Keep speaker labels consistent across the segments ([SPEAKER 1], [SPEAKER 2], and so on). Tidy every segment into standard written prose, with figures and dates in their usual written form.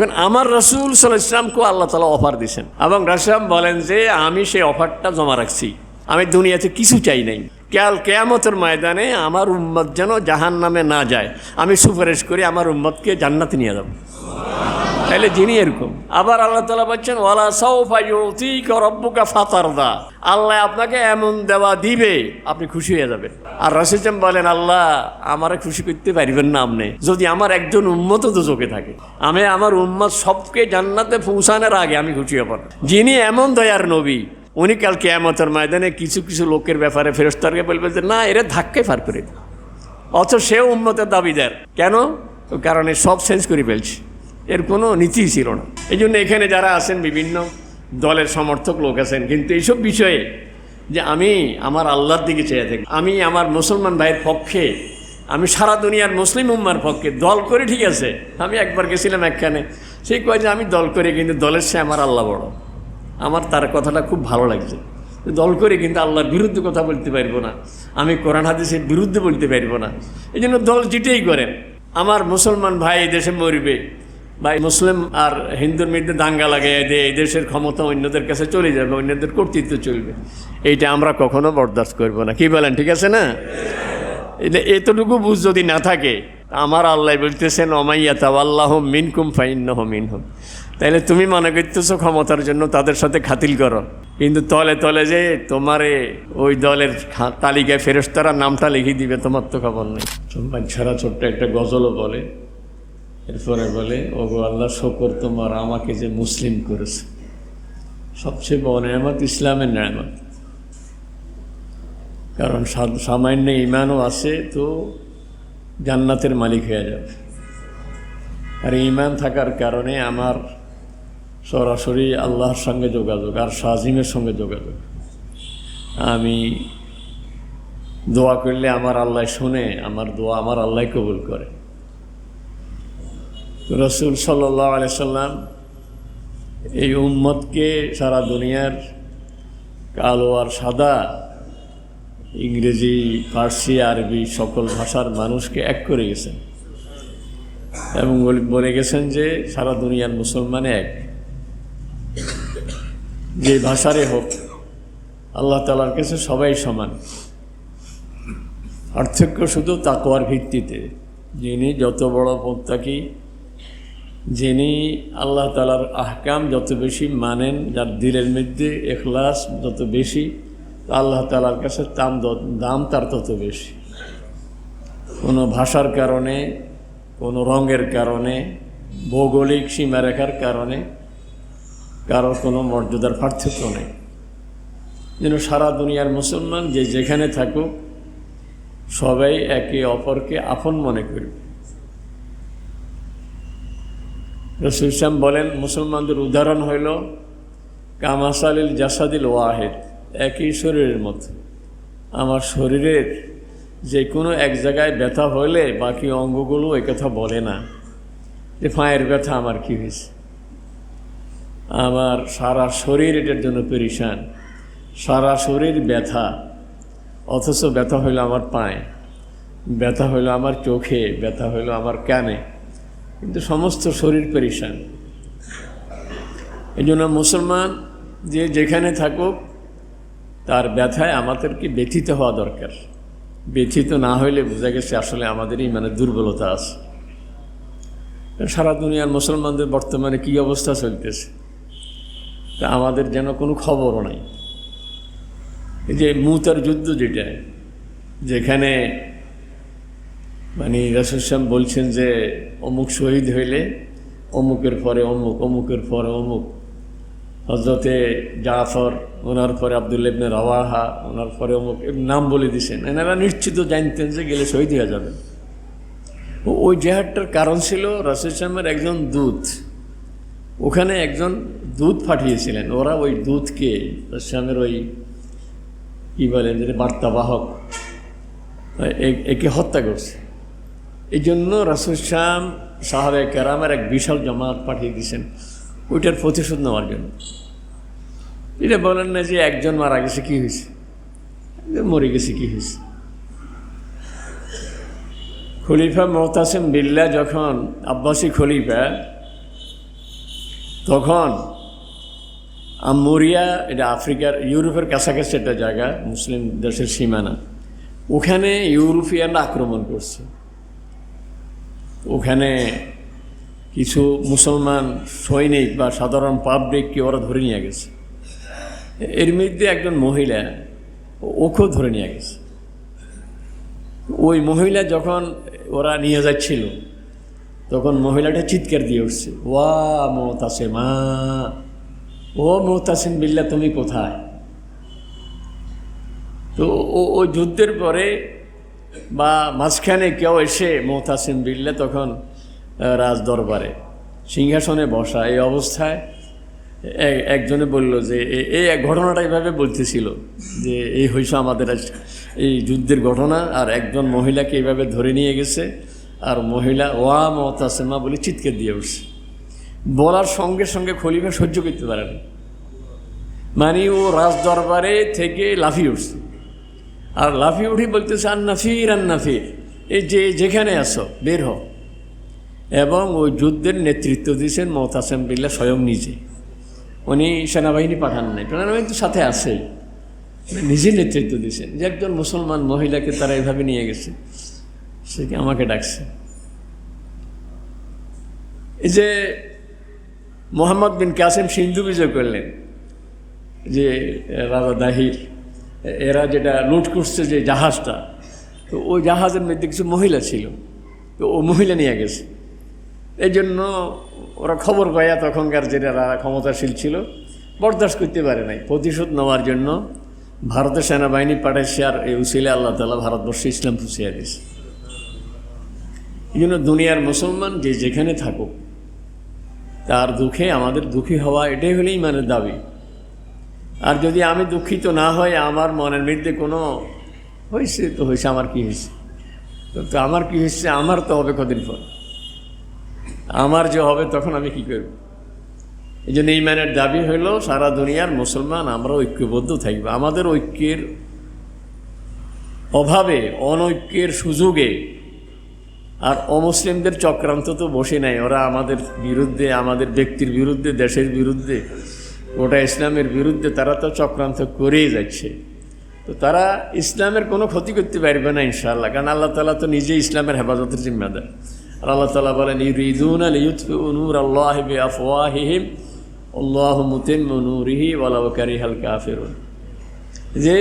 [SPEAKER 1] এখন আমার রাসূল সাল্লাল্লাহু আলাইহি ওয়াসাল্লামকে আল্লাহ তাআলা অফার দিয়েছেন এবং রাসূল বলেন যে আমি সেই অফারটা জমা রাখছি, আমি দুনিয়াতে কিছু চাই নাই। কাল কিয়ামতের ময়দানে আমার উম্মত যেন জাহান্নামে না যায়, আমি সুপারিশ করি আমার উম্মতকে জান্নাতে নিয়ে যাব। তাহলে যিনি এরকম। আবার আল্লাহ তাআলা বলছেন ওয়ালা সাউফা ইউতিকা রাব্বুকা ফাতারদা, আল্লাহ আপনাকে এমন দেওয়া দিবে আপনি খুশি হয়ে যাবেন। আর রাসূল বলেন আল্লাহ আমারে খুশি করতে পারবেন না আপনি যদি আমার একজন উম্মত দোজখে থাকে, আমি আমার উম্মত সবকে জান্নাতে পৌঁছানোর আগে আমি খুশি হব না। যিনি এমন দয়ার নবী উনি কাল কিয়ামতের ময়দানে কিছু কিছু লোকের ব্যাপারে ফেরেশতাকে বলবে যে না এরা ধাক্কায় পার করে, অথচ সেও উম্মতের দাবিদার। কেন? কারণ এ সব চেঞ্জ করে ফেলছে, এর কোনো নীতি ছিল না। এই জন্য এখানে যারা আছেন বিভিন্ন দলের সমর্থক লোক আছেন, কিন্তু এইসব বিষয়ে যে আমি আমার আল্লাহর দিকে চেয়ে থাকি, আমি আমার মুসলমান ভাইয়ের পক্ষে, আমি সারা দুনিয়ার মুসলিম উম্মার পক্ষে দল করে, ঠিক আছে। আমি একবার গেছিলাম একখানে, সেই কয় যে আমি দল করে কিন্তু দলের সে আমার আল্লাহ বড়। আমার তার কথাটা খুব ভালো লাগছে, দল করে কিন্তু আল্লাহর বিরুদ্ধে কথা বলতে পারবো না, আমি কোরআন হাদিসের বিরুদ্ধে বলতে পারবো না। এই জন্য দল যেটাই করেন, আমার মুসলমান ভাই এই দেশে মরবে বা মুসলিম আর হিন্দুর মধ্যে দাঙ্গা লাগাই দিয়ে এই দেশের ক্ষমতা অন্যদের কাছে চলে যাবে, অন্যদের কর্তৃত্ব চলবে, এইটা আমরা কখনো বরদাস্ত করবো না। কি বলেন? ঠিক আছে না? এতটুকু বুঝ যদি না থাকে, আমার আল্লাহ বলতেছেন ওমাইয়া তাওয়াল্লাহু মিনকুম ফাইন্নাহু মিনহুম, তাইলে তুমি মনে করতেছো ক্ষমতার জন্য তাদের সাথে খাতিল করো, কিন্তু তলে তলে যে তোমারে ওই দলের তালিকায় ফেরেশতারা নামটা লিখে দিবে তোমার তো খবর নেই। ছাড়া ছোট্ট একটা গজলও বলে, এরপরে বলে ওগো আল্লাহ শকর তোমার আমাকে যে মুসলিম করেছে, সবচেয়ে বড় নেয়ামত ইসলামের নেয়ামত। কারণ সামান্য ঈমানও আছে তো জান্নাতের মালিক হয়ে যাবে। আর ঈমান থাকার কারণে আমার সরাসরি আল্লাহর সঙ্গে যোগাযোগ আর শাজিমের সঙ্গে যোগাযোগ। আমি দোয়া করলে আমার আল্লাহ শুনে, আমার দোয়া আমার আল্লাহ কবুল করে। রাসূল সাল্লাল্লাহু আলাইহি সাল্লাম এই উম্মতকে সারা দুনিয়ার কালো আর সাদা, ইংরেজি, ফার্সি, আরবি সকল ভাষার মানুষকে এক করে গেছেন এবং বলে গেছেন যে সারা দুনিয়ার মুসলমান এক, যে ভাষারে হোক আল্লাহ তাআলার কাছে সবাই সমান। পার্থক্য শুধু তাকওয়ার ভিত্তিতে, যিনি যত বড় মুত্তাকি, যিনি আল্লাহ তাআলার আহকাম যত বেশি মানেন, যার দিলের মধ্যে ইখলাস যত বেশি, আল্লাহ তাআলার কাছে দাম তার তত বেশি। কোনো ভাষার কারণে, কোনো রঙের কারণে, ভৌগোলিক সীমারেখার কারণে কারো কোনো মর্যাদার পার্থক্য নেই। যেন সারা দুনিয়ার মুসলমান যে যেখানে থাকুক সবাই একে অপরকে আপন মনে করবে। রাসূল সাল্লাল্লাহু আলাইহি ওয়াসাল্লাম বলেন মুসলমানদের উদাহরণ হইল কামাসালিল জাসাদিল ওয়াহিদ, একই শরীরের মতো। আমার শরীরের যে কোনো এক জায়গায় ব্যথা হইলে বাকি অঙ্গগুলো এ কথা বলে না যে পায়ের ব্যথা আমার কী হয়েছে, আমার সারা শরীর এটার জন্য পেরেশান, সারা শরীর ব্যথা, অথচ ব্যথা হইল আমার পায়ে, ব্যথা হইল আমার চোখে, ব্যথা হইল আমার কানে, কিন্তু সমস্ত শরীর পেরেশান। এই জন্য মুসলমান যে যেখানে থাকুক তার ব্যথায় আমাদেরকে ব্যথিত হওয়া দরকার। ব্যথিত না হইলে বোঝা গেছে আসলে আমাদেরই মানে দুর্বলতা আছে। সারা দুনিয়ার মুসলমানদের বর্তমানে কী অবস্থা চলতেছে তা আমাদের যেন কোনো খবরও নাই। এই যে মুতার যুদ্ধ, যেটা যেখানে মানে রাসূল সাল্লাল্লাহু আলাইহি ওয়াসাল্লাম বলছেন যে অমুক শহীদ হইলে অমুকের পরে অমুক, অমুকের পরে অমুক, হযরতে জাফর, ওনার পরে আব্দুল্লাহ ইবনে রাওয়াহা, ওনার পরে অমুক, নাম বলে দিয়েছেন। এনারা নিশ্চিত জানতেন যে গেলে শহীদ হয়ে যাবেন। ওই জেহাদটার কারণ ছিল রাসূল সাল্লাল্লাহু আলাইহি ওয়াসাল্লামের একজন দূত, ওখানে একজন দূত পাঠিয়েছিলেন। ওরা ওই দূতকে রাসূল সাল্লাল্লাহু আলাইহি ওয়াসাল্লামের ওই কী বলেন যে বার্তাবাহক, একে হত্যা করছে। এই জন্য রাসূল সাল্লাল্লাহু আলাইহি ওয়াসাল্লাম সাহাবায়ে কেরামের এক বিশাল জামাত পাঠিয়ে দিয়েছেন ওইটার প্রতিশোধ নেওয়ার জন্য। এটা বলেন না যে একজন মারা গেছে কী হয়েছে, মরে গেছে কী হয়েছে। খলিফা মুতাসিম বিল্লাহ যখন আব্বাসী খলিফা তখন আমুরিয়া, এটা আফ্রিকার ইউরোপের কাছাকাছি একটা জায়গা, মুসলিম দেশের সীমানা, ওখানে ইউরোপিয়ানরা আক্রমণ করছে। ওখানে কিছু মুসলমান সৈনিক বা সাধারণ পাবলিককে ওরা ধরে নিয়ে গেছে। এর মধ্যে একজন মহিলা, ওকেও ধরে নিয়ে গেছে। ওই মহিলা যখন ওরা নিয়ে যাচ্ছিল, তখন মহিলাটা চিৎকার দিয়ে উঠছে, ওয়া মুতাসিমা, ও মুতাসিম বিল্লাহ, তুমি কোথায়? তো ওই যুদ্ধের পরে বা মাঝখানে কেউ এসে মুতাসিম বিল্লাহ তখন রাজ দরবারে সিংহাসনে বসা, এই অবস্থায় একজনে বলল যে এই ঘটনাটা এইভাবে বলতেছিল যে এই হয়েছে আমাদের এই যুদ্ধের ঘটনা, আর একজন মহিলাকে এইভাবে ধরে নিয়ে গেছে, আর মহিলা ওয়া মুতাসিমা বলে চিৎকার দিয়ে উঠছে। বলার সঙ্গে সঙ্গে খলিফা সহ্য করতে পারেন, মানে ও রাজ দরবারে থেকে লাফিয়ে উঠছে, আর লাফিয়ে উঠে বলতেছে আন্নাফির আন্নাফির, এই যে যেখানে আসো বের হও। এবং ওই যুদ্ধের নেতৃত্ব দিয়েছেন মুতাসিম বিল্লাহ স্বয়ং নিজে। উনি সেনাবাহিনী পাঠান নাই, সেনাবাহিনী তো সাথে আছেই, নিজে নেতৃত্ব দিয়েছেন যে একজন মুসলমান মহিলাকে তারা এভাবে নিয়ে গেছে, সে কি আমাকে ডাকছে। এই যে মোহাম্মদ বিন কাসেম সিন্ধু বিজয় করলেন, যে রাজা দাহির, এরা যেটা লুট করছে যে জাহাজটা, তো ওই জাহাজের মধ্যে কিছু মহিলা ছিল, তো ও মহিলা নিয়ে গেছে। এই জন্য ওরা খবর পাইয়া তখনকার যারা ক্ষমতাশীল ছিল বরদাস্ত করতে পারে নাই, প্রতিশোধ নেওয়ার জন্য ভারতের সেনাবাহিনী পাঠাইছে, আর এই উসিলে আল্লাহ তাআলা ভারতবর্ষে ইসলাম পুষিয়ে দিয়েছে। এই জন্য দুনিয়ার মুসলমান যে যেখানে থাকুক, তার দুঃখে আমাদের দুঃখী হওয়া, এটাই হলো ঈমানের দাবি। আর যদি আমি দুঃখিত না হয়, আমার মনের মধ্যে কোনো হয়েছে তো হয়েছে, আমার কি হয়েছে, তো আমার কি হয়েছে, আমার তো হবে কদিন পর, আমার যে হবে তখন আমি কি করব। এই জন্য ঈমানের দাবি হইল সারা দুনিয়ার মুসলমান আমরা ঐক্যবদ্ধ থাকব। আমাদের ঐক্যের অভাবে, অনৈক্যের সুযোগে আর অমুসলিমদের চক্রান্ত তো বসে নাই, ওরা আমাদের বিরুদ্ধে, আমাদের ব্যক্তির বিরুদ্ধে, দেশের বিরুদ্ধে, ওটা ইসলামের বিরুদ্ধে তারা তো চক্রান্ত করেই যাচ্ছে। তো তারা ইসলামের কোনো ক্ষতি করতে পারবে না ইনশাআল্লাহ, কারণ আল্লাহ তাআলা তো নিজেই ইসলামের হেফাজতের জিম্মাদার। আর আল্লাহ তাআলা বলেন ইউরিদুনা লিইউতফিউ নূরাল্লাহি বিআফওয়াহিহিম আল্লাহু মুতিম্মু নূরিহি ওয়ালাউ কারিহাল কাফিরুন, যে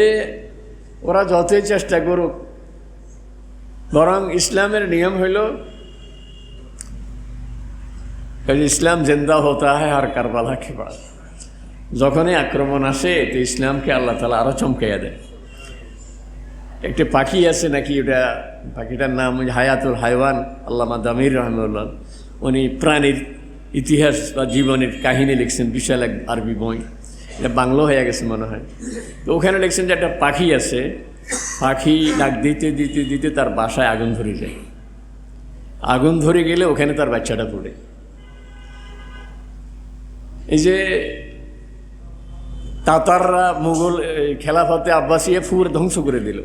[SPEAKER 1] ওরা যতই চেষ্টা করুক, বরং ইসলামের নিয়ম হইল ইসলাম জিন্দা হতা হয় আর কারবালা কে বাদ। যখনই আক্রমণ আসে তো ইসলামকে আল্লাহ তাআলা আরও চমকাইয়া দেয়। একটা পাখি আছে নাকি, ওটা পাখিটার নাম হায়াতুল হায়ওয়ান, আল্লামা দামির রহমাতুল্লাহ, উনি প্রাণীর ইতিহাস বা জীবনের কাহিনী লিখছেন, বিশাল এক আরবি বই, এটা বাংলা হয়ে গেছে মনে হয়। তো ওখানে লিখছেন যে একটা পাখি আছে, পাখি ডাক দিতে দিতে দিতে তার বাসায় আগুন ধরে যায়, আগুন ধরে গেলে ওখানে তার বাচ্চাটা পড়ে। এই যে তাতাররা মুঘল খেলাফতে আব্বাসিয়া পুরো ধ্বংস করে দিল,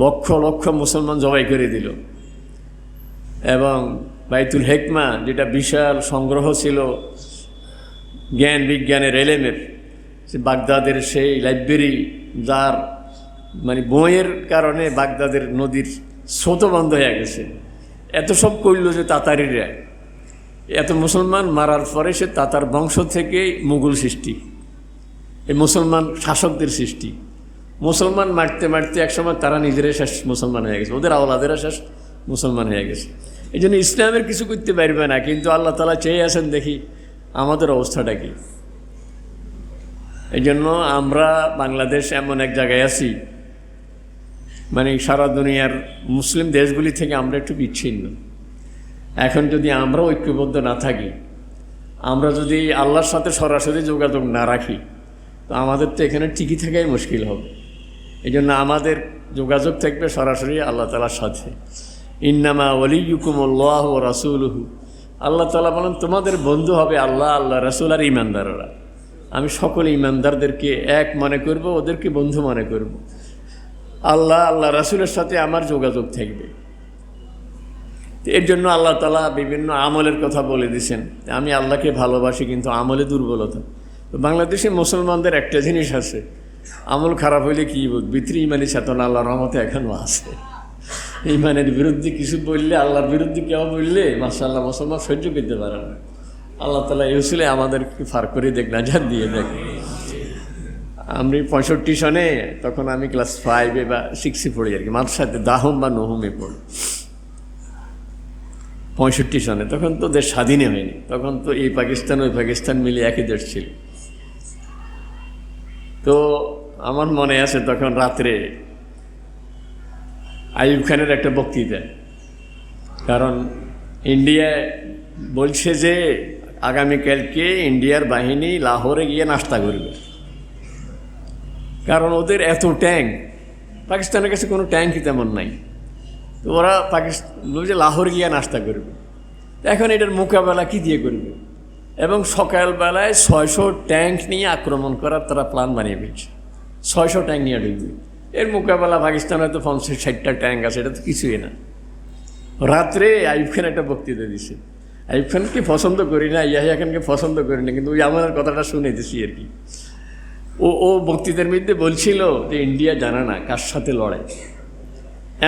[SPEAKER 1] লক্ষ লক্ষ মুসলমান জবাই করে দিল, এবং বাইতুল হিকমা যেটা বিশাল সংগ্রহ ছিল জ্ঞান বিজ্ঞানের এলেমের, সে বাগদাদের সেই লাইব্রেরি, যার মানে বইয়ের কারণে বাগদাদের নদীর স্রোত বন্ধ হয়ে গেছে, এত সব করল যে তাতারিরা, এত মুসলমান মারার পরে সে তাতার বংশ থেকেই মুঘল সৃষ্টি, এই মুসলমান শাসকদের সৃষ্টি। মুসলমান মারতে মারতে একসময় তারা নিজেরাই শেষ মুসলমান হয়ে গেছে, ওদের আওলাদেরা শেষ মুসলমান হয়ে গেছে। এই জন্য ইসলামের কিছু করতে পারবে না, কিন্তু আল্লাহ তাআলা চেয়ে আছেন দেখি আমাদের অবস্থাটা কি। এই জন্য আমরা বাংলাদেশ এমন এক জায়গায় আছি, মানে সারা দুনিয়ার মুসলিম দেশগুলি থেকে আমরা একটু বিচ্ছিন্ন। এখন যদি আমরা ঐক্যবদ্ধ না থাকি, আমরা যদি আল্লাহর সাথে সরাসরি যোগাযোগ না রাখি, তো আমাদের তো এখানে টিকে থাকাই মুশকিল হবে। এই জন্য আমাদের যোগাযোগ থাকবে সরাসরি আল্লাহ তাআলার সাথে। ইন্নামা ওয়ালিয়্যুকুমুল্লাহু ওয়া রাসূলুহু, আল্লাহ তাআলা বলেন তোমাদের বন্ধু হবে আল্লাহ, আল্লাহ রাসূল আর ঈমানদাররা। আমি সকল ঈমানদারদেরকে এক মনে করব, ওদেরকে বন্ধু মনে করব। আল্লাহ আল্লাহ রাসূলের সাথে আমার যোগাযোগ থাকবে। এর জন্য আল্লাহ তাআলা বিভিন্ন আমলের কথা বলে দিয়েছেন। আমি আল্লাহকে ভালোবাসি কিন্তু আমলে দুর্বলতা। তো বাংলাদেশে মুসলমানদের একটা জিনিস আছে, আমল খারাপ হইলে কী ভিতরে ইমানি চেতনা আল্লাহর রহমতে এখনও আছে। ইমানের বিরুদ্ধে কিছু বললে, আল্লাহর বিরুদ্ধে কেউ বললে মাশাআল্লাহ মুসলমান সহ্য করতে পারে না। আল্লাহ তাআলা এই উসিলে আমাদেরকে ফার করে দেখ, নাজাত দিয়ে দেখ। আমি 65 সনে, তখন আমি ক্লাস 5 বা 6 পড়ি আর কি, মাদ্রাসাতে দাহম বা নহমে পড়ি। 65 সনে, তখন তো দেশ স্বাধীনই হয়নি, তখন তো এই পাকিস্তান ওই পাকিস্তান মিলে একই দেশ ছিল। তো আমার মনে আছে তখন রাত্রে আইয়ুব খানের একটা বক্তৃতা, কারণ ইন্ডিয়ায় বলছে যে আগামীকালকে ইন্ডিয়ার বাহিনী লাহোরে গিয়ে নাস্তা করবে, কারণ ওদের এত ট্যাঙ্ক, পাকিস্তানের কাছে কোনো ট্যাঙ্কই তেমন নাই। তো ওরা বলছে লাহোর গিয়ে নাস্তা করবে। এখন এটার মোকাবেলা কী দিয়ে করবে? এবং সকালবেলায় 600 ট্যাঙ্ক নিয়ে আক্রমণ করার তারা প্ল্যান বানিয়ে ফেলছে। 600 ট্যাঙ্ক নিয়ে ঢুকবে। এর মোকাবেলা পাকিস্তানে হয়তো 50-60টা ট্যাঙ্ক আছে, এটা তো কিছুই না। রাত্রে আইয়ুব খান একটা বক্তৃতা দিছে। আইয়ুব খানকে পছন্দ করি না, ইয়াহিয়া খানকে পছন্দ করি না, কিন্তু ওই আমার কথাটা শুনে দিছি আর কি। ও বক্তৃতার মধ্যে বলছিল যে ইন্ডিয়া জানে না কার সাথে লড়াই,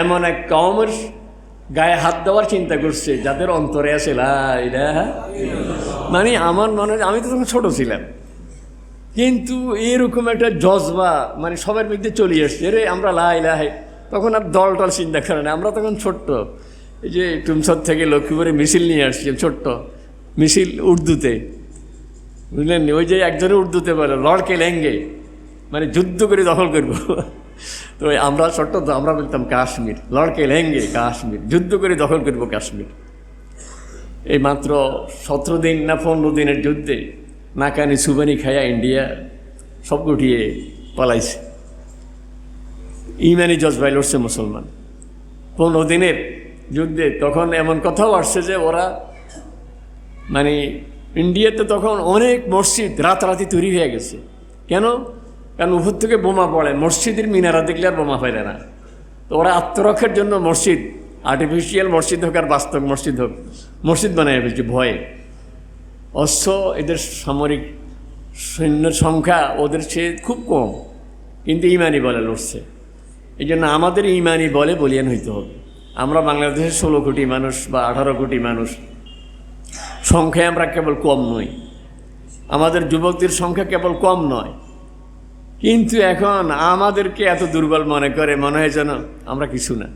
[SPEAKER 1] এমন এক কওমের গায়ে হাত দেওয়ার চিন্তা করছে যাদের অন্তরে আছে লা ইলাহা। মানে আমার মনে হয়, আমি তো তখন ছোটো ছিলাম, কিন্তু এরকম একটা জজবা মানে সবার মধ্যে চলে আসছে, রে আমরা লা ইলাহা। তখন আর দল টল চিন্তা করে না, আমরা তখন ছোট্ট, এই যে টুমসর থেকে লক্ষ্মীপুরে মিছিল নিয়ে আসছি, ছোট্ট মিছিল উর্দুতে, বুঝলেন? ওই যে একজনের উর্দুতে বলে লড়কে লেঙ্গে, মানে যুদ্ধ করে দখল করব। তো আমরা ছোট্ট, তো আমরা বলতাম কাশ্মীর, লড়কে লেঙ্গে কাশ্মীর, যুদ্ধ করে দখল করব কাশ্মীর। এই মাত্র 17 দিন না 15 দিনের যুদ্ধে নাকানি সুবানি খায়া ইন্ডিয়া সব গুটিয়ে পালাইছে। ইমানি জজবাই লড়ছে মুসলমান 15 দিনের যুদ্ধে। তখন এমন কথাও আসছে যে ওরা মানে ইন্ডিয়াতে তখন অনেক মসজিদ রাতারাতি তৈরি হয়ে গেছে। কেন? কারণ উপর থেকে বোমা পড়ে, মসজিদের মিনারা দেখলে আর বোমা ফেলে না। তো ওরা আত্মরক্ষার জন্য মসজিদ, আর্টিফিশিয়াল মসজিদ হোক আর বাস্তব মসজিদ হোক, মসজিদ বানায় ফেলছে ভয়ে। অবশ্য এদের সামরিক সৈন্যের সংখ্যা ওদের চেয়ে খুব কম, কিন্তু ইমানি বলে লড়ছে। এই জন্য আমাদের ইমানি বলে বলিয়ান হইতে হবে। আমরা বাংলাদেশের 16 কোটি মানুষ বা 18 কোটি মানুষ, সংখ্যায় আমরা কেবল কম নই, আমাদের যুবকদের সংখ্যা কেবল কম নয়, কিন্তু এখন আমাদেরকে এত দুর্বল মনে করে, মনে হয় যেন আমরা কিছু না।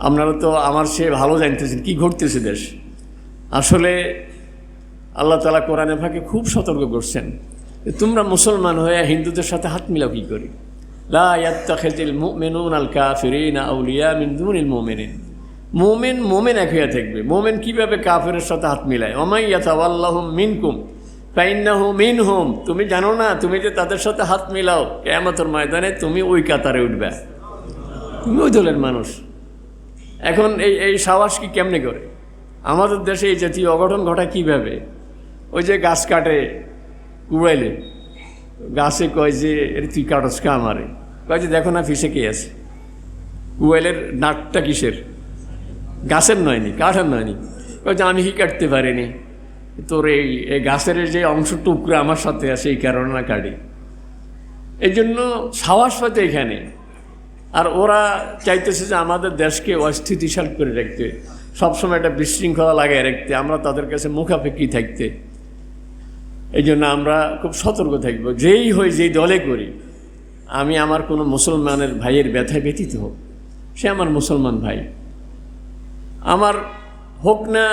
[SPEAKER 1] আপনারা তো আমার চেয়ে ভালো জানতেছেন কি ঘটতেছে দেশ। আসলে আল্লাহ তাআলা কোরআনে ফাঁকে খুব সতর্ক করছেন, তোমরা মুসলমান হয়ে হিন্দুদের সাথে হাত মিলাও কী করি। লা ইয়াত্তাখিযুল মুমিনুনাল কাফিরিনা আউলিয়া মিন দুনিল মুমিনিন। মোমেন এক হয়ে থাকবে। মোমেন কীভাবে কাফেরের সাথে হাত মিলায়? ওমাই ইয়াতাওয়াল্লাহুম মিনকুম ফাইন্নাহু মিনহুম। তুমি জানো না, তুমি যে তাদের সাথে হাত মিলাও, কিয়ামতের ময়দানে তুমি ওই কাতারে উঠবে, তুমি ওই দলের মানুষ। এখন এই সাহস কি কেমনে করে? আমাদের দেশে এই জাতীয় অঘটন ঘটায় কীভাবে? ওই যে গাছ কাটে কুড়াইলে, গাছে কয় যে এর তুই কাটস কা আমারে, কয় যে দেখো না ফিসে কে আছে। কুড়াইলের নাকটা কিসের? গাছের নয়নি, কাঠের নয়নি। কয় যে আমি কি কাটতে পারিনি, তোর এই গাছের যে অংশ টুকরা আমার সাথে আছে, এই কারণে না কাটি। এই জন্য সাহস পাতে এখানে। আর ওরা চাইতেছে যে আমাদের দেশকে অস্থিতিশীল করে রাখতে, সবসময় একটা বিশৃঙ্খলা লাগায় রাখতে, আমরা তাদের কাছে মুখাপেক্ষি থাকতে। এই জন্য আমরা খুব সতর্ক থাকব, যেই হই যেই দলে করি। আমি আমার কোনো মুসলমানের ভাইয়ের ব্যথায় ব্যতীত হোক, সে আমার মুসলমান ভাই, আমার হোক না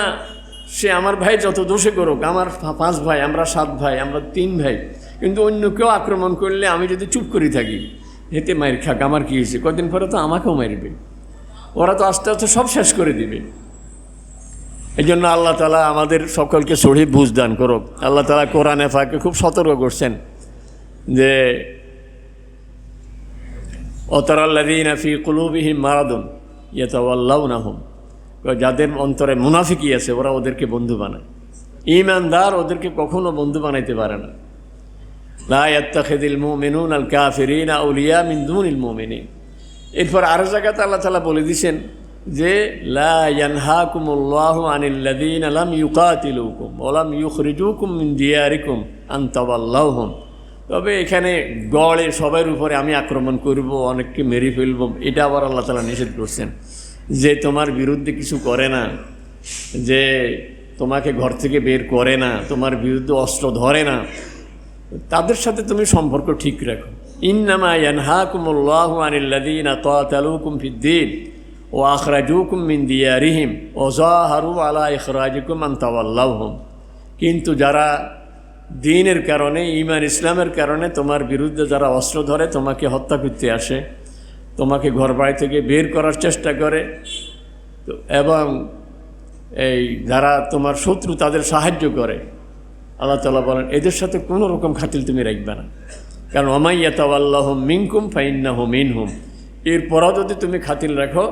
[SPEAKER 1] সে আমার ভাই যত দোষে করুক, আমার 5 ভাই, আমরা 7 ভাই, আমরা 3 ভাই, কিন্তু অন্য কেউ আক্রমণ করলে আমি যদি চুপ করে থাকি, এতে মায়ের খাক, আমার কী হয়েছে? কদিন পরে তো আমাকেও মারবে, ওরা তো আস্তে আস্তে সব শেষ করে দিবে। এই জন্য আল্লাহ তাআলা আমাদের সকলকে সহি বুঝ দান করুক। আল্লাহ তাআলা কোরআনে পাকে খুব সতর্ক করছেন যে ওয়াতারাল্লাযীনা ফী কুলূবিহিম মারাদুন ইয়াতাওয়াল্লাউনাহুম, যাদের অন্তরে মুনাফিকি আছে ওরা ওদেরকে বন্ধু বানায়, ঈমানদার ওদেরকে কখনো বন্ধু বানাইতে পারে না। লা ইয়াত্তাখিযুল মুমিনুনাল কাফিরিনা আউলিয়া মিন দুনিল মুমিনিন। এরপর আরও জায়গাতে আল্লাহ তাআলা বলে দিয়েছেন যে লা ইয়ানহাকুমুল্লাহু আনিল্লাযীনা লাম ইউকাতিলুকুম ওয়া লাম ইউখরিজুকুম মিন দিয়ারিকুম আন তাওয়াল্লাউহুম। তবে এখানে গড়ে সবার উপরে আমি আক্রমণ করব, অনেককে মেরে ফেলব, এটা আবার আল্লাহ তাআলা নিষেধ করছেন। যে তোমার বিরুদ্ধে কিছু করে না, যে তোমাকে ঘর থেকে বের করে না, তোমার বিরুদ্ধে অস্ত্র ধরে না, তাদের সাথে তুমি সম্পর্ক ঠিক রাখো। ইন্নামা ইয়ানহাকুমুল্লাহু আনিল্লাযীনা কাতালুকুম ফিদ-দীন ওয়া আখরাজুকুম মিন দিয়ারিহিম ওয়া যাহারু আলা ইখরাজিকুম আন তাওয়াল্লাউহুম। কিন্তু যারা দ্বীনের কারণে, ঈমান ইসলামের কারণে তোমার বিরুদ্ধে যারা অস্ত্র ধরে, তোমাকে হত্যা করতে আসে, তোমাকে ঘর বাড়ি থেকে বের করার চেষ্টা করে, এবং এই যারা তোমার শত্রু তাদের সাহায্য করে, আল্লাহ তাআলা বলেন এদের সাথে কোনো রকম খাতিল তুমি রাখবে না। কারণ ওয়ামাই ইয়াতাওয়াল্লাহুম মিনকুম ফাইন্নাহু মিনহুম। এরপরও যদি তুমি খাতিল রাখো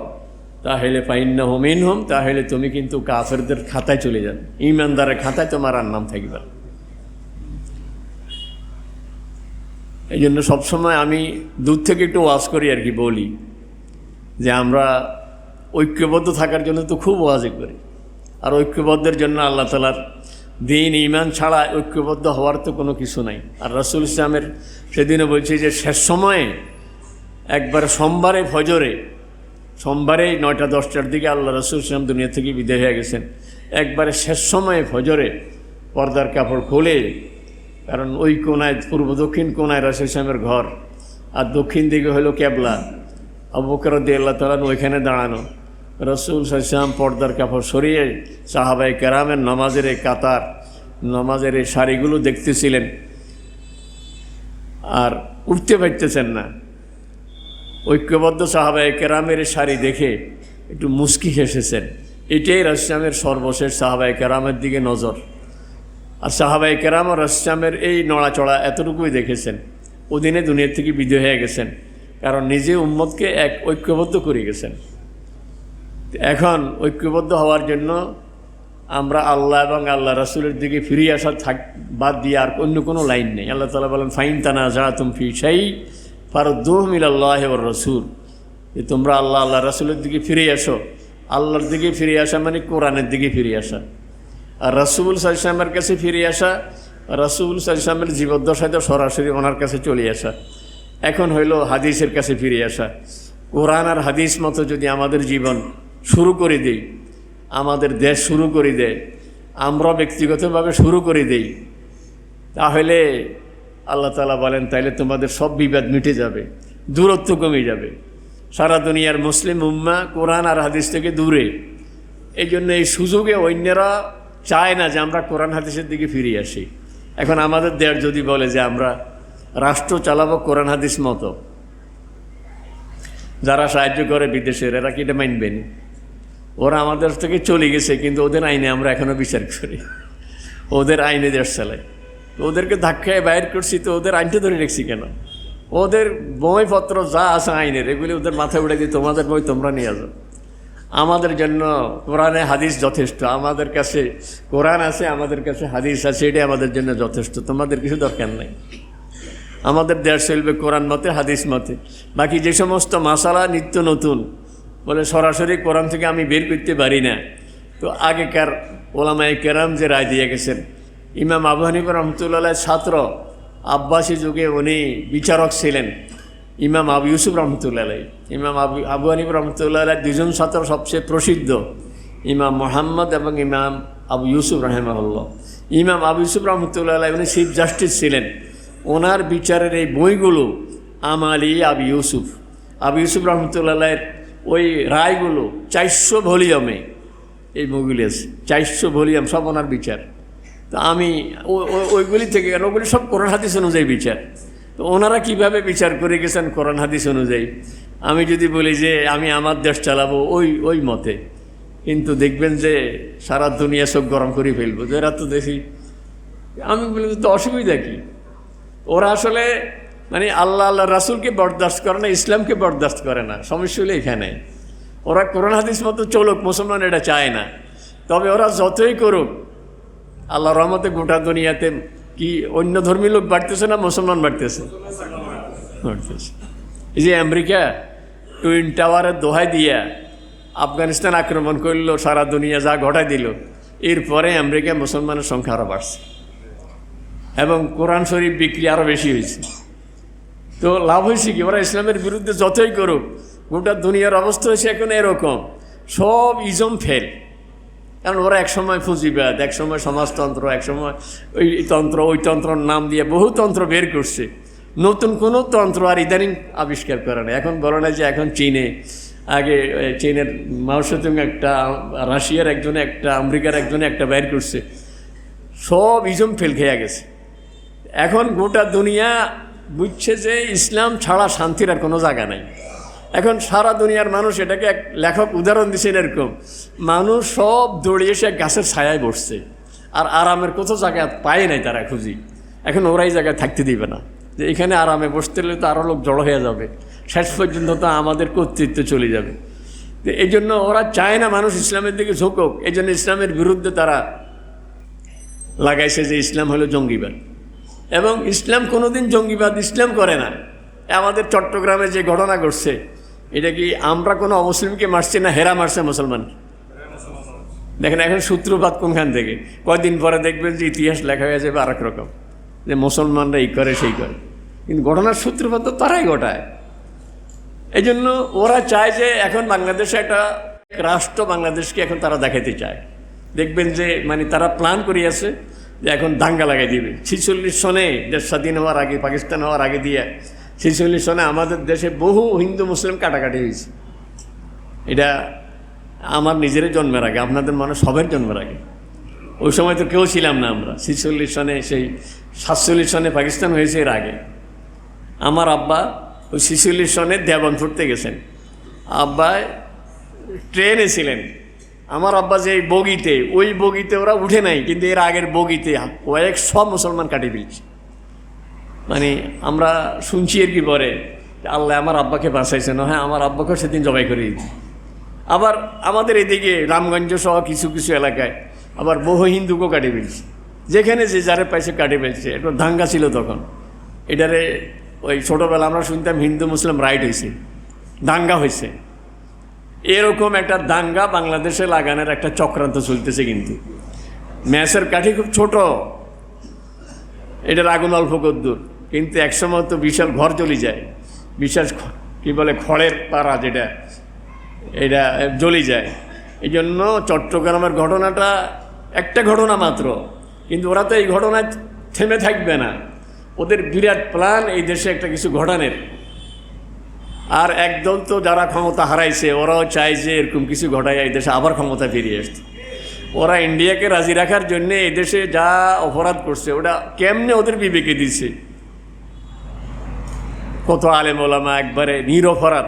[SPEAKER 1] তাহলে ফাইন্নাহু মিনহুম, তাহলে তুমি কিন্তু কাফেরদের খাতায় চলে যাবে, ঈমানদারের খাতায় তোমার আর নাম থাকবে না। এই জন্য সবসময় আমি দূর থেকে একটু ওয়াজ করি আর কি, বলি যে আমরা ঐক্যবদ্ধ থাকার জন্য তো খুব ওয়াজ করি, আর ঐক্যবদ্ধের জন্য আল্লাহ তাআলার দ্বীন ঈমান ছাড়া ঐক্যবদ্ধ হওয়ার তো কোনো কিছু নাই। আর রাসূল ইসলামের সেদিনও বলছি যে শেষ সময়ে একবার সোমবারে ফজরে, সোমবারে 9টা-10টার দিকে আল্লাহ রাসূল ইসলাম দুনিয়া থেকে বিদায় হয়ে গেছেন। একবারে শেষ সময়ে ফজরে পর্দার কাপড় খুলে, কারণ ওই কোনায় পূর্ব দক্ষিণ কোনায় রাসূল ইসলামের ঘর, আর দক্ষিণ দিকে হলো কেবলা, আবু বকর রাদিয়াল্লাহু তাআলা ওইখানে দাঁড়ানো। রাসূল সাল্লাল্লাহু আলাইহি ওয়াসাল্লাম পর্দার কাপড় সরিয়ে সাহাবায়ে কেরামের নামাজের এই কাতার, নামাজের এই সারিগুলো দেখতেছিলেন, আর উঠতে পারতেছেন না। ঐক্যবদ্ধ সাহাবায়ে কেরামের সারি দেখে একটু মুচকি হেসেছেন। এটাই রাসূল ইসলামের সর্বশেষ সাহাবায়ে কেরামের দিকে নজর। আর সাহাবায়ে কেরাম ও রাসূল ইসলামের এই নড়াচড়া এতটুকুই দেখেছেন, ওদিনে দুনিয়া থেকে বিদায় হয়ে গেছেন, কারণ নিজে উম্মতকে এক ঐক্যবদ্ধ করে গেছেন। এখন ঐক্যবদ্ধ হওয়ার জন্য আমরা আল্লাহ এবং আল্লাহ রাসূলের দিকে ফিরে আসা বাদ দিয়ে আর অন্য কোনো লাইন নেই। আল্লাহ তাআলা বলেন ফাইন তানাযাতুম ফি শাইইন ফারুদ্দুহু ইলাল্লাহি ওয়ার রাসূল, যে তোমরা আল্লাহ আল্লাহ রাসূলের দিকে ফিরে আসো। আল্লাহর দিকে ফিরে আসা মানে কোরআনের দিকে ফিরে আসা, আর রাসূল সাল্লাল্লাহু আলাইহি ওয়াসাল্লামের কাছে ফিরে আসা, রাসূল সাল্লাল্লাহু আলাইহি ওয়াসাল্লামের জীবদ্দশায় সরাসরি ওনার কাছে চলে আসা। এখন হইল হাদিসের কাছে ফিরে আসা। কোরআন আর হাদিস মতো যদি আমাদের জীবন শুরু করে দেই, আমাদের দেশ শুরু করে দেয়, আমরা ব্যক্তিগতভাবে শুরু করে দেই, তাহলে আল্লাহ তাআলা বলেন তাইলে তোমাদের সব বিবাদ মিটে যাবে, দূরত্ব কমে যাবে। সারা দুনিয়ার মুসলিম উম্মাহ কোরআন আর হাদিস থেকে দূরে। এই জন্য এই সুযোগে অন্যরা চায় না যে আমরা কোরআন হাদিসের দিকে ফিরে আসি। এখন আমাদের দেশ যদি বলে যে আমরা রাষ্ট্র চালাবো কোরআন হাদিস মতো, যারা সাহায্য করে বিদেশের, এরা কি এটা মানবেন? ওরা আমাদের থেকে চলে গেছে, কিন্তু ওদের আইনে আমরা এখনও বিচার করি, ওদের আইনে দেশ চালাই। ওদেরকে ধাক্কায় বাইর করছি, তো ওদের আইনটা ধরে রেখেছি কেন? ওদের বইপত্র যা আছে আইনের, এগুলি ওদের মাথায় উঠে দিয়ে তোমাদের বই তোমরা নিয়ে যাও। আমাদের জন্য কোরআনে হাদিস যথেষ্ট। আমাদের কাছে কোরআন আছে, আমাদের কাছে হাদিস আছে, এটাই আমাদের জন্য যথেষ্ট। তোমাদের কিছু দরকার নেই। আমাদের দেশ চলবে কোরআন মতে, হাদিস মতে। বাকি যে সমস্ত মাসালা নিত্য নতুন বলে সরাসরি কোরআন থেকে আমি বের করতে পারি না, তো আগেকার ওলামায়ে কেরাম যে রায় দিয়ে গেছেন, ইমাম আবু হানিফা রহমতুল্লাহ ছাত্র, আব্বাসী যুগে উনি বিচারক ছিলেন, ইমাম আবু ইউসুফ রহমতুল্লাহ। ইমাম আবু হানিফা রহমতুল্লাহ দুজন ছাত্র সবচেয়ে প্রসিদ্ধ, ইমাম মোহাম্মদ এবং ইমাম আবু ইউসুফ রাহিমাহুল্লাহ। ইমাম আবু ইউসুফ রহমতুল্লাহ উনি চিফ জাস্টিস ছিলেন। ওনার বিচারের এই বইগুলো আমালি আবু ইউসুফ রহমতুল্লাহের ওই রায়গুলো 400 ভলিউমে এই বইগুলি আছে, 400 ভলিউম, সব ওনার বিচার। তো আমি ওইগুলি থেকে, কারণ ওগুলি সব কোরআন হাদিস অনুযায়ী বিচার, তো ওনারা কীভাবে বিচার করে গেছেন কোরআন হাদিস অনুযায়ী। আমি যদি বলি যে আমি আমার দেশ চালাবো ওই মতে, কিন্তু দেখবেন যে সারা দুনিয়া সব গরম করে ফেলবো, যে এরা তো দেখি। আমি বলি তো অসুবিধা কী? ওরা আসলে মানে আল্লাহ রাসূলকে বরদাস্ত করে না, ইসলামকে বরদাস্ত করে না। সমস্যা হলো এখানে। ওরা কোরআন হাদিস মতো চলুক, মুসলমান এটা চায় না। তবে ওরা যতই করুক, আল্লাহর রহমতে গোটা দুনিয়াতে কি অন্য ধর্মী লোক বাড়তেছে না মুসলমান বাড়তেছে? এই যে আমেরিকা টুইন টাওয়ারের দোহাই দিয়া আফগানিস্তান আক্রমণ করলো, সারা দুনিয়া যা ঘটাই দিল, এরপরে আমেরিকা মুসলমানের সংখ্যা আরও বাড়ছে এবং কোরআন শরীফ বিক্রি আরও বেশি হয়েছে। তো লাভ হয়েছে কি, ওরা ইসলামের বিরুদ্ধে যতই করুক, গোটা দুনিয়ার অবস্থা হয়েছে এখন এরকম, সব ইজম ফেল। কারণ ওরা একসময় পুঁজিবাদ, একসময় সমাজতন্ত্র, একসময় ওই তন্ত্র ওই তন্ত্রর নাম দিয়ে বহু তন্ত্র বের করছে। নতুন কোনো তন্ত্র আর ইদানিং আবিষ্কার করে না। এখন বলে না যে এখন চীনে, আগে চীনের মাওসেতুং একটা, রাশিয়ার একজনে একটা, আমেরিকার একজনে একটা বের করছে, সব ইজম ফেল খেয়ে গেছে। এখন গোটা দুনিয়া বুঝছে যে ইসলাম ছাড়া শান্তির আর কোনো জায়গা নাই। এখন সারা দুনিয়ার মানুষ, এটাকে এক লেখক উদাহরণ দিচ্ছেন এরকম, মানুষ সব দৌড়ে এসে গাছের ছায়ায় বসছে, আর আরামের কোথাও জায়গা পায় নাই তারা খুঁজি। এখন ওরাই জায়গায় থাকতে দিবে না, যে এখানে আরামে বসতে হলে তো আরও লোক জড়ো হয়ে যাবে, শেষ পর্যন্ত তো আমাদের কর্তৃত্ব চলে যাবে। তো এই জন্য ওরা চায় না মানুষ ইসলামের দিকে ঝুঁকুক। এই জন্য ইসলামের বিরুদ্ধে তারা লাগাইছে যে ইসলাম হলো জঙ্গিবাদ, এবং ইসলাম কোনোদিন জঙ্গিবাদ ইসলাম করে না। আমাদের চট্টগ্রামে যে ঘটনা ঘটছে, এটা কি আমরা কোনো অমুসলিমকে মারছি না হেরা মারছে মুসলমান? দেখেন এখন সূত্রপাত কোনখান থেকে, কয়দিন পরে দেখবেন যে ইতিহাস লেখা হয়ে যাবে আরেক রকম, যে মুসলমানরা এই করে সেই করে, কিন্তু ঘটনার সূত্রপাত তো তারাই ঘটায়। এই জন্য ওরা চায় যে এখন বাংলাদেশে একটা রাষ্ট্র, বাংলাদেশকে এখন তারা দেখাতে চায়। দেখবেন যে মানে তারা প্ল্যান করিয়াছে যে এখন দাঙ্গা লাগাই দিবে। 46 সনে দেশ স্বাধীন হওয়ার আগে, পাকিস্তান হওয়ার আগে দিয়ে 46 সনে আমাদের দেশে বহু হিন্দু মুসলিম কাটাকাটি হয়েছে। এটা আমার নিজেরই জন্মের আগে, আপনাদের মনে সবের জন্মের আগে। ওই সময় তো কেউ ছিলাম না আমরা। 46 সনে, সেই 47 সনে পাকিস্তান হয়েছে, এর আগে আমার আব্বা ওই 46 সনে দেওবন্দ পড়তে গেছেন। আব্বা ট্রেনে ছিলেন, আমার আব্বা যে বগিতে, ওই বগিতে ওরা উঠে নাই, কিন্তু এর আগের বগিতে কয়েক সব মুসলমান কাটি ফেলছে। মানে আমরা শুনছি আর কি পরে, আল্লাহ আমার আব্বাকে বাঁচাইছেন। হ্যাঁ, আমার আব্বাকেও সেদিন জবাই করে দিয়েছি। আবার আমাদের এদিকে রামগঞ্জ সহ কিছু কিছু এলাকায় আবার বহু হিন্দুকেও কাটি ফেলছে, যেখানে যে যারে পাইছে কাটি ফেলছে। একটু দাঙ্গা ছিল তখন, এটারে ওই ছোটোবেলা আমরা শুনতাম হিন্দু মুসলিম রাইট হয়েছে, দাঙ্গা হয়েছে। এরকম একটা দাঙ্গা বাংলাদেশে লাগানোর একটা চক্রান্ত চলতেছে। কিন্তু ম্যাচের কাঠি খুব ছোট, এটার আগুন অল্প কদ্দুর, কিন্তু একসময় তো বিশাল ঘর জ্বলে যায়, বিশাল কী বলে খড়ের পাড়া, যেটা এটা জ্বলে যায়। এই জন্য চট্টগ্রামের ঘটনাটা একটা ঘটনা মাত্র, কিন্তু ওরা তো এই ঘটনায় থেমে থাকবে না। ওদের বিরাট প্ল্যান এই দেশে একটা কিছু ঘটানোর। আর একদল তো যারা ক্ষমতা হারাইছে, ওরাও চায় যে এরকম কিছু ঘটায় এই দেশে আবার ক্ষমতা ফিরিয়ে আসতে। ওরা ইন্ডিয়াকে রাজি রাখার জন্য এই দেশে যা অপরাধ করছে, ওটা কেমনে ওদের বিবেকে দিছে। কত আলেম ওলামা একবারে নিরপরাধ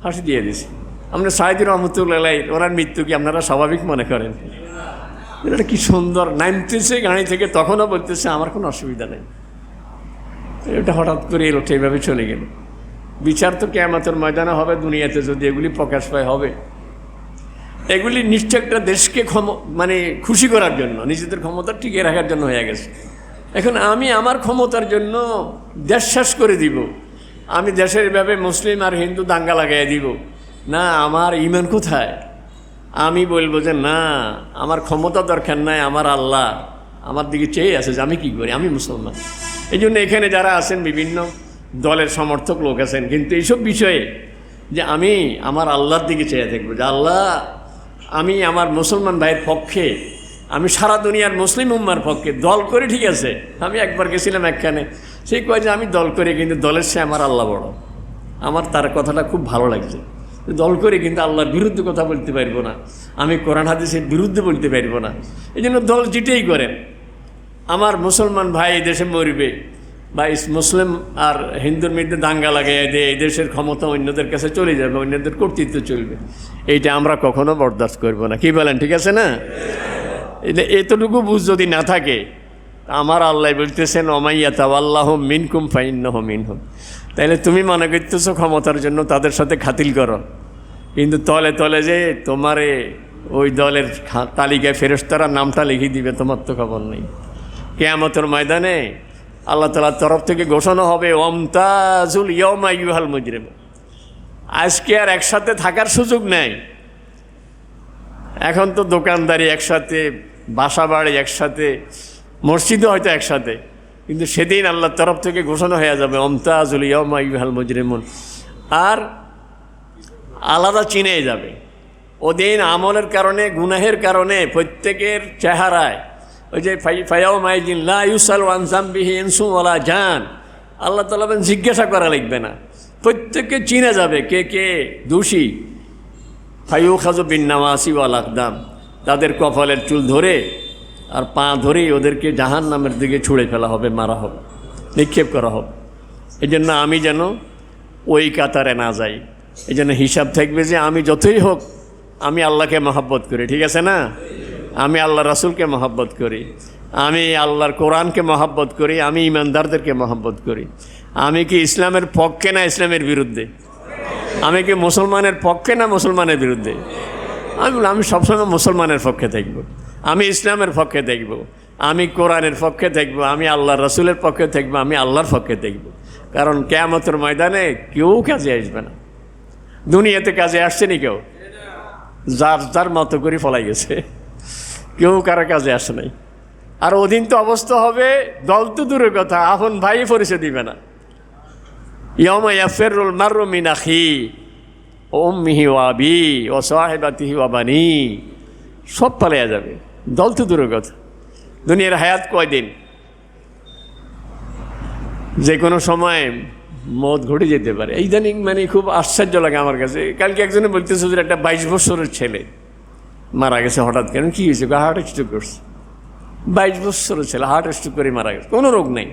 [SPEAKER 1] ফাঁসি দিয়ে দিছে। আমরা সাইদি রহমতুল্লাহ, ওনার মৃত্যু কি আপনারা স্বাভাবিক মনে করেন? এটা কি সুন্দর নামতেছে গাড়ি থেকে, তখনও বলতেছে আমার কোনো অসুবিধা নেই। এটা হঠাৎ করে এলো, এইভাবে চলে গেল। বিচার তো কিয়ামতের ময়দানে হবে, দুনিয়াতে যদি এগুলি প্রকাশ পায় হবে। এগুলি নিশ্চয় একটা দেশকে মানে খুশি করার জন্য, নিজেদের ক্ষমতা টিকিয়ে রাখার জন্য হয়ে গেছে। এখন আমি আমার ক্ষমতার জন্য দেশ শেষ করে দিব, আমি দেশের এভাবে মুসলিম আর হিন্দু দাঙ্গা লাগাই দিব, না আমার ঈমান কোথায়? আমি বলবো যে না, আমার ক্ষমতা দরকার নাই, আমার আল্লাহ আমার দিকে চেয়ে আছে যে আমি কী করি, আমি মুসলমান। এই জন্য এখানে যারা আছেন বিভিন্ন দলের সমর্থক লোক আছেন, কিন্তু এইসব বিষয়ে যে আমি আমার আল্লাহর দিকে চেয়ে থাকবো, যে আল্লাহ আমি আমার মুসলমান ভাইয়ের পক্ষে, আমি সারা দুনিয়ার মুসলিম উম্মার পক্ষে দল করে। ঠিক আছে, আমি একবার গেছিলাম একখানে, সেই কয় যে আমি দল করে, কিন্তু দলের চেয়ে আমার আল্লাহ বড়। আমার তার কথাটা খুব ভালো লাগছে। দল করে কিন্তু আল্লাহর বিরুদ্ধে কথা বলতে পারবো না, আমি কোরআন হাদিসের বিরুদ্ধে বলতে পারবো না। এই জন্য দল যেটাই করেন, আমার মুসলমান ভাই এই দেশে মরবে, বা মুসলিম আর হিন্দুর মধ্যে দাঙ্গা লাগাই দেয়, এই দেশের ক্ষমতা অন্যদের কাছে চলে যাবে, অন্যদের কর্তৃত্ব চলবে, এইটা আমরা কখনো বরদাস্ত করবো না। কি বলেন? ঠিক আছে না? এতটুকু বুঝ যদি না থাকে, আমার আল্লাহ বলতেছেন ওমাইয়া তাওয়াল্লাহু মিনকুম ফাইন্নাহু মিনহুম। তাইলে তুমি মনে করতেছো ক্ষমতার জন্য তাদের সাথে খাতিল করো, কিন্তু তলে তলে যে তোমারে ওই দলের তালিকায় ফেরেশতারা নামটা লিখে দিবে, তোমার তো খবর নেই। কিয়ামতের ময়দানে আল্লাহ তাআলার তরফ থেকে ঘোষণা হবে ওয়ামতাজুল ইয়াওমা আইয়ুহাল মুজরিম। আজকে আর একসাথে থাকার সুযোগ নেই, এখন তো দোকানদারি একসাথে, বাসা বাড়ি একসাথে, মসজিদও হয়তো একসাথে, কিন্তু সেদিন আল্লাহর তরফ থেকে ঘোষণা হয়ে যাবে ওমতাজুল ইয়াওমা আইয়ুহাল মুজরিমুন, আর আলাদা চিনে যাবে। ওদিন আমলের কারণে, গুনাহের কারণে প্রত্যেকের চেহারায় ওই যে ফায়াউমাইযিন লা ইউসালু আন যামবিহি ইনসুন ওয়ালা জান, আল্লাহ তাআলা জিজ্ঞাসা করা লাগবে না, প্রত্যেককে চিনে যাবে কে কে দোষী। ফায়ুখাযু বিন-নাওয়াসি ওয়াল আকদাম, তাদের কপালের চুল ধরে আর পা ধরেই ওদেরকে জাহান্নামের দিকে ছুঁড়ে ফেলা হবে, মারা হবে, নিক্ষেপ করা হবে। এই জন্য আমি যেন ওই কাতারে না যাই। এই জন্য হিসাব থাকবে যে আমি যতই হোক আমি আল্লাহকে মহব্বত করি, ঠিক আছে না? আমি আল্লাহ রাসূলকে মহব্বত করি, আমি আল্লাহর কোরআনকে মহব্বত করি, আমি ইমানদারদেরকে মহব্বত করি। আমি কি ইসলামের পক্ষে না ইসলামের বিরুদ্ধে? আমি কি মুসলমানের পক্ষে না মুসলমানের বিরুদ্ধে? আমি সবসময় মুসলমানের পক্ষে থাকব, আমি ইসলামের পক্ষে থাকব, আমি কোরআনের পক্ষে থাকব, আমি আল্লাহর রাসূলের পক্ষে থাকব, আমি আল্লাহর পক্ষে থাকব। কারণ কিয়ামতের ময়দানে কেউ কাজে আসবে না। দুনিয়াতে কাজে আসছেনি কেউ, যার যার মতো করে ফলাই গেছে, কেউ কারো কাজে আসে নাই। আর ওদিন তো অবস্থা হবে, দল তো দূরের কথা, আপন ভাই পরিচয় দিবে না। ইয়াউমা ইয়াফিরুল মাররু মিন আখিহি ওয়া উম্মিহি ওয়া আবিহি ওয়া সাহিবাতিহি ওয়া বানি, সব পালিয়ে যাবে, দল তো দূরের কথা। দুনিয়ার হায়াত কয়দিন? যে কোনো সময় মত ঘটে যেতে পারে। ইদানিং মানে খুব আশ্চর্য লাগে আমার কাছে। কালকে একজনে বলতেছে যে একটা 22 বছরের ছেলে মারা গেছে হঠাৎ। কেন, কী হয়েছে? হার্ট স্ট্রোক করছে। 22 বছরের ছেলে হার্ট স্ট্রোক করে মারা গেছে, কোনো রোগ নেই।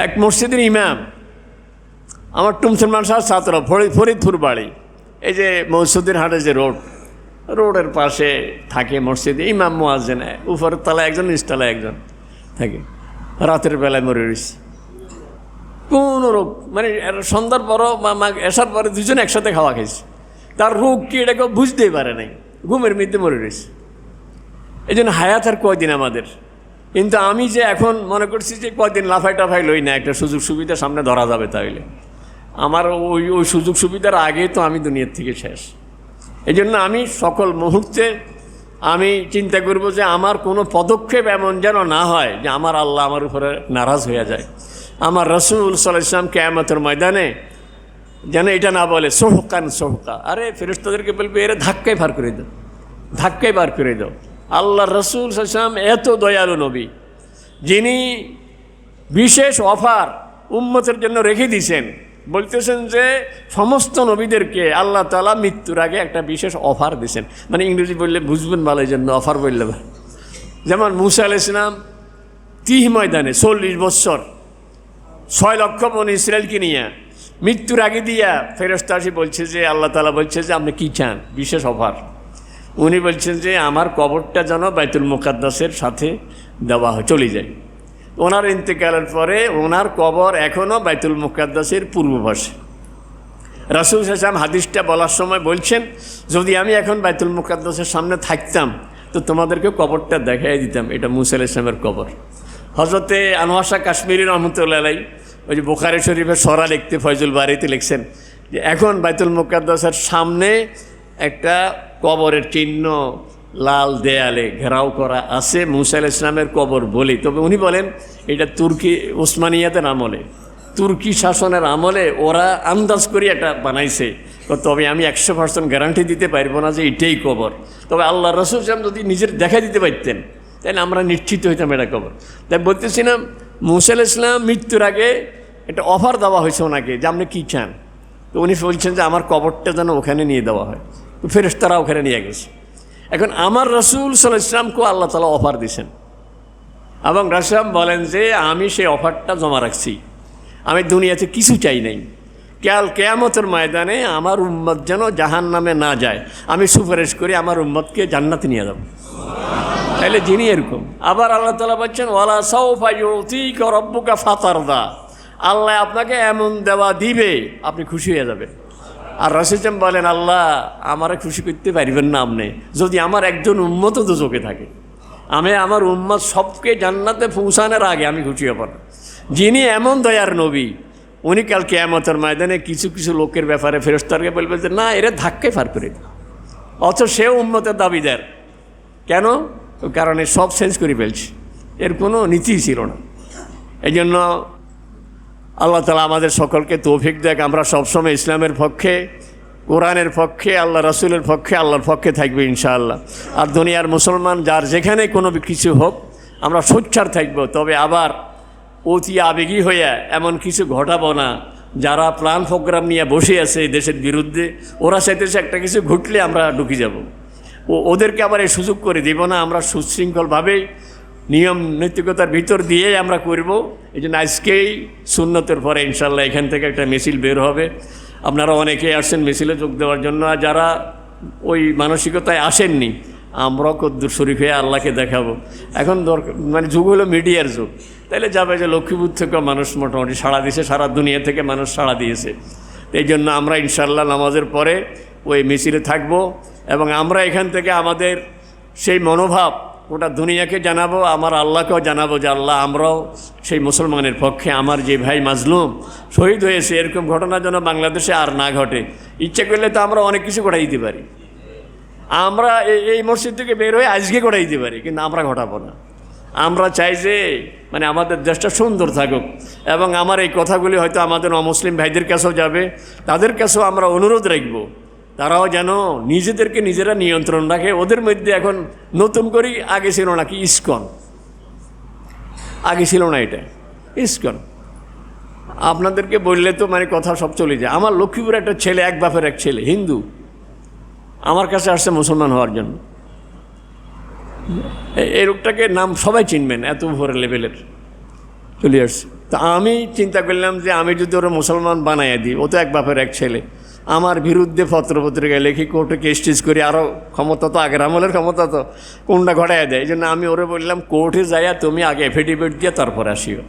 [SPEAKER 1] এক মসজিদের ইমাম, আমার টুমসলমান সাহেব ছাত্র, ফরিদপুর বাড়ি, এই যে মসজিদের হাটে যে রোডের পাশে থাকে মসজিদে, ইমাম মুয়াজ্জিন, উপরের তলায় একজন, নিচতলায় একজন থাকে। রাতের বেলায় মরে রয়েছে, কোনো রোগ মানে সন্ধ্যার পরও বা এসার পরে দুজন একসাথে খাওয়া খাইছে, তার রোগ কি এটা কেউ বুঝতেই পারে নাই, ঘুমের মধ্যে মরে রয়েছে। এই জন্য হায়াত আর কয়দিন আমাদের। কিন্তু আমি যে এখন মনে করছি যে কয়দিন লাফাই টাফাই লই না, একটা সুযোগ সুবিধা সামনে ধরা যাবে, তাইলে আমার ওই সুযোগ সুবিধার আগে তো আমি দুনিয়ার থেকে শেষ। এই জন্য আমি সকল মুহূর্তে আমি চিন্তা করব যে আমার কোনো পদক্ষেপ এমন যেন না হয় যে আমার আল্লাহ আমার উপরে নারাজ হয়ে যায়। আমার রাসূল সাল্লাল্লাহু আলাইহি ওয়াসাল্লাম কিয়ামতের ময়দানে যেন এটা না বলে সোহকান সোহকা, আরে ফেরেশতাদেরকে বলবে এরা ধাক্কায় বার করে দাও, ধাক্কায় বার করে দাও। আল্লাহ রাসূল সাল্লাল্লাহু আলাইহি ওয়াসাল্লাম এত দয়ালু নবী, যিনি বিশেষ অফার উম্মতের জন্য রেখে দিয়েছেন। বলতেছেন যে সমস্ত নবীদেরকে আল্লাহ তাআলা মৃত্যুর আগে একটা বিশেষ অফার দিয়েছেন। মানে ইংরেজি বললে বুঝবেন ভালো, এই জন্য অফার বললে। যেমন মূসা আলাইহিস সালাম তিহ ময়দানে 40 বৎসর 6 লক্ষ বনি ইসরায়েলকে নিয়ে মৃত্যুর আগে দিয়া ফেরেশতা এসে বলছে যে আল্লাহ তাআলা বলছে যে আপনি কী চান, বিশেষ অফার। উনি বলছেন যে আমার কবরটা যেন বাইতুল মুকাদ্দাসের সাথে দেওয়া হয়, চলে যায়। ওনার ইন্তেকালের পরে ওনার কবর এখনও বাইতুল মুকাদ্দাসের পূর্ব পাশে। রাসূল সাল্লাল্লাহু আলাইহি ওয়াসাল্লাম হাদিসটা বলার সময় বলছেন, যদি আমি এখন বাইতুল মুকাদ্দাসের সামনে থাকতাম তো তোমাদেরকে কবরটা দেখাই দিতাম, এটা মূসা আলাইহিস সালামের কবর। হযরতে আনোয়ার শাহ কাশ্মীরি রহমতুল্লাহ আলাইহি ওই যে বুখারী শরীফের সরা লিখতে ফয়জুল বারীতে লিখছেন যে এখন বাইতুল মুকাদ্দাসের সামনে একটা কবরের চিহ্ন লাল দেয়ালে ঘেরাও করা আছে, মূসা আলাইহিস সালামের কবর বলি। তবে উনি বলেন এটা তুর্কি উসমানিয়াতের আমলে, তুর্কি শাসনের আমলে ওরা আন্দাজ করে এটা বানাইছে। তবে আমি 100% গ্যারান্টি দিতে পারবো না যে এটাই কবর। তবে আল্লাহ রাসূল সাল্লাল্লাহু আলাইহি ওয়াসাল্লাম যদি নিজের দেখা দিতে পারতেন তাহলে আমরা নিশ্চিত হইতাম এটা কবর। তাই বলতেছিলাম মূসা আলাইহিস সালাম মৃত্যুর আগে একটা অফার দেওয়া হয়েছে ওনাকে যে আপনি কী চান। তো উনি বলছেন যে আমার কবরটা যেন ওখানে নিয়ে দেওয়া হয়। তো ফেরেশতারা ওখানে নিয়ে গেছে। এখন আমার রাসূল সাল্লাল্লাহু আলাইহি ওয়াসাল্লামকেও আল্লাহ তাআলা অফার দিয়েছেন এবং রাসূল বলেন যে আমি সেই অফারটা জমা রাখছি, আমি দুনিয়াতে কিছু চাই নাই। কিয়ামতের ময়দানে আমার উম্মত যেন জাহান্নামে না যায়, আমি সুপারিশ করি আমার উম্মতকে জান্নাতে নিয়ে যাব। তাহলে যিনি এরকম। আবার আল্লাহ তাআলা বলছেন ওয়ালা সাউফা ইউতিকা রাব্বুকা ফাতারদা, আল্লাহ আপনাকে এমন দেওয়া দিবে আপনি খুশি হয়ে যাবেন। আর রাসূল বলেন আল্লাহ আমারে খুশি করতে পারবেন না আপনি যদি আমার একজন উম্মত দোজখে থাকে, আমি আমার উম্মত সবকে জান্নাতে পৌঁছানোর আগে আমি খুশি হব না। যিনি এমন দয়ার নবী উনি কাল কিয়ামতের ময়দানে কিছু কিছু লোকের ব্যাপারে ফেরেশতাকে বলবে যে না এরা ধাক্কায় পার করে দাও, অথচ সেও উম্মতের দাবিদার। কেন? কারণ এ সব চেঞ্জ করে ফেলছে, এর কোনো নীতিই ছিল না। এই জন্য আল্লাহ তাআলা আমাদের সকলকে তৌফিক দেখ, আমরা সবসময় ইসলামের পক্ষে, কোরআনের পক্ষে, আল্লাহ রাসূলের পক্ষে, আল্লাহর পক্ষে থাকবে ইনশাআল্লাহ। আর দুনিয়ার মুসলমান যার যেখানে কোনো কিছু হোক আমরা সোচ্চার থাকবো, তবে আবার অতি আবেগী হইয়া এমন কিছু ঘটাবো না। যারা প্ল্যান প্রোগ্রাম নিয়ে বসে আছে এই দেশের বিরুদ্ধে, ওরা চাইতেছে একটা কিছু ঘটলে আমরা ঢুকে যাব, ওদেরকে আবার এই সুযোগ করে দিব না। আমরা সুশৃঙ্খলভাবেই নিয়ম নৈতিকতার ভিতর দিয়েই আমরা করব। এই জন্য আজকেই সুন্নতের পরে ইনশাল্লাহ এখান থেকে একটা মিছিল বের হবে। আপনারা অনেকেই আসছেন মিছিলে যোগ দেওয়ার জন্য, আর যারা ওই মানসিকতায় আসেননি, আমরাও কদ্দুর শরীফ হয়ে আল্লাহকে দেখাবো। এখন দরকার মানে যুগ হলো মিডিয়ার যুগ, তাইলে যাবে যে লক্ষ্মীপুর থেকেও মানুষ মোটামুটি সাড়া দিয়েছে, সারা দুনিয়া থেকে মানুষ সাড়া দিয়েছে। এই জন্য আমরা ইনশাল্লাহ নামাজের পরে ওই মিছিলে থাকব, এবং আমরা এখান থেকে আমাদের সেই মনোভাব গোটা দুনিয়াকে জানাবো, আমার আল্লাহকেও জানাবো যে আল্লাহ আমরাও সেই মুসলমানের পক্ষে। আমার যে ভাই মাজলুম শহীদ হয়েছে, এরকম ঘটনা যেন বাংলাদেশে আর না ঘটে। ইচ্ছে করলে তো আমরা অনেক কিছু ঘটাই দিতে পারি, আমরা এই মসজিদ থেকে বের হয়ে আজকে ঘটাই দিতে পারি, কিন্তু আমরা ঘটাবো না। আমরা চাই যে মানে আমাদের দেশটা সুন্দর থাকুক, এবং আমার এই কথাগুলি হয়তো আমাদের অমুসলিম ভাইদের কাছেও যাবে, তাদের কাছেও আমরা অনুরোধ রাখবো তারাও যেন নিজেদেরকে নিজেরা নিয়ন্ত্রণ রাখে। ওদের মধ্যে এখন নতুন করেই, আগে ছিল নাকি ইসকন, আগে ছিল না এটা ইসকন। আপনাদেরকে বললে তো মানে কথা সব চলে যায়। আমার লক্ষ্মীপুরে একটা ছেলে, এক বাপের এক ছেলে, হিন্দু, আমার কাছে আসছে মুসলমান হওয়ার জন্য। এই রোগটাকে নাম সবাই চিনবেন, এত উপরে লেভেলের চলে আসছে। তা আমি চিন্তা করলাম যে আমি যদি ওরা মুসলমান বানাইয়া দিই, ও তো এক বাপের এক ছেলে, আমার বিরুদ্ধে পত্রপত্রিকায় লেখি, কোর্টে কেস টেস করি, আরও ক্ষমতা তো আগের আমলের ক্ষমতা তো কোনটা ঘটাইয়া দেয়। এই জন্য আমি ওরে বললাম কোর্টে যাইয়া তুমি আগে এফিডেভিট দিয়ে তারপরে আসিও।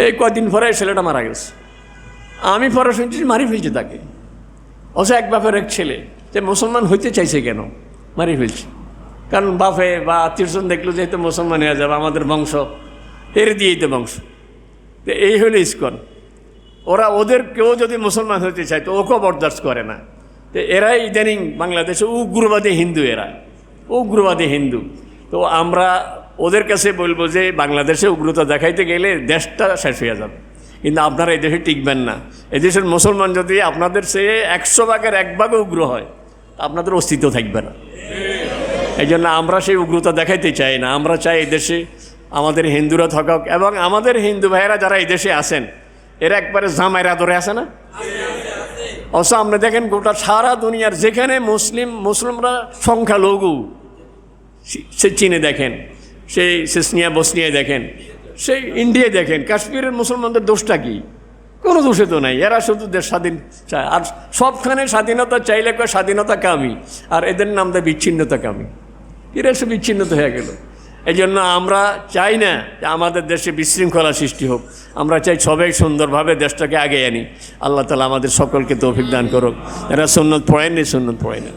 [SPEAKER 1] এই কদিন পরে ছেলেটা মারা গেছে। আমি পরে শুনছি মারি ফেলছে তাকে, অবশ্য এক বাপের এক ছেলে, যে মুসলমান হইতে চাইছে কেন, মারি ফেলছে। কারণ বাপে বা আত্মীয়স্বজন দেখলো যেহেতু মুসলমান হয়ে যাবে, আমাদের বংশ এর দিয়েই তো বংশ। তো এই হলো ইসকন। ওরা ওদের কেউ যদি মুসলমান হতে চায় তো ওকেও বরদাস্ত করে না। তো এরাই ইদানিং বাংলাদেশে উগ্রবাদী হিন্দু, এরা উগ্রবাদী হিন্দু। তো আমরা ওদের কাছে বলবো যে বাংলাদেশে উগ্রতা দেখাইতে গেলে দেশটা শেষ হয়ে যাবে, কিন্তু আপনারা এই দেশে টিকবেন না। এদেশের মুসলমান যদি আপনাদের সে 100 ভাগের 1 ভাগও উগ্র হয়, আপনাদের অস্তিত্ব থাকবে না। এই জন্য আমরা সেই উগ্রতা দেখাইতে চাই না। আমরা চাই এই দেশে আমাদের হিন্দুরা থাকুক, এবং আমাদের হিন্দু ভাইয়েরা যারা এই দেশে আছেন এরা একবারে জামাইয়ের আদরে আছে না। অবশ্য আপনি দেখেন গোটা সারা দুনিয়ার যেখানে মুসলিমরা সংখ্যালঘু, সে চীনে দেখেন, সেই চেচনিয়া বসনিয়ায় দেখেন, সেই ইন্ডিয়ায় দেখেন, কাশ্মীরের মুসলমানদের দোষটা কি? কোনো দোষে তো নাই, এরা শুধু দেশ স্বাধীন চায়। আর সবখানে স্বাধীনতা চাইলে কয় স্বাধীনতা কামি, আর এদের নাম দেয় বিচ্ছিন্নতা কামি। এরা সব বিচ্ছিন্নতা হয়ে গেল। এই জন্য আমরা চাই না যে আমাদের দেশে বিশৃঙ্খলা সৃষ্টি হোক, আমরা চাই সবাই সুন্দরভাবে দেশটাকে আগে আনি। আল্লাহ তাআলা আমাদের সকলকে তৌফিক দান করুক। এরা সুন্নত পড়েন, সুন্নত পড়ে না।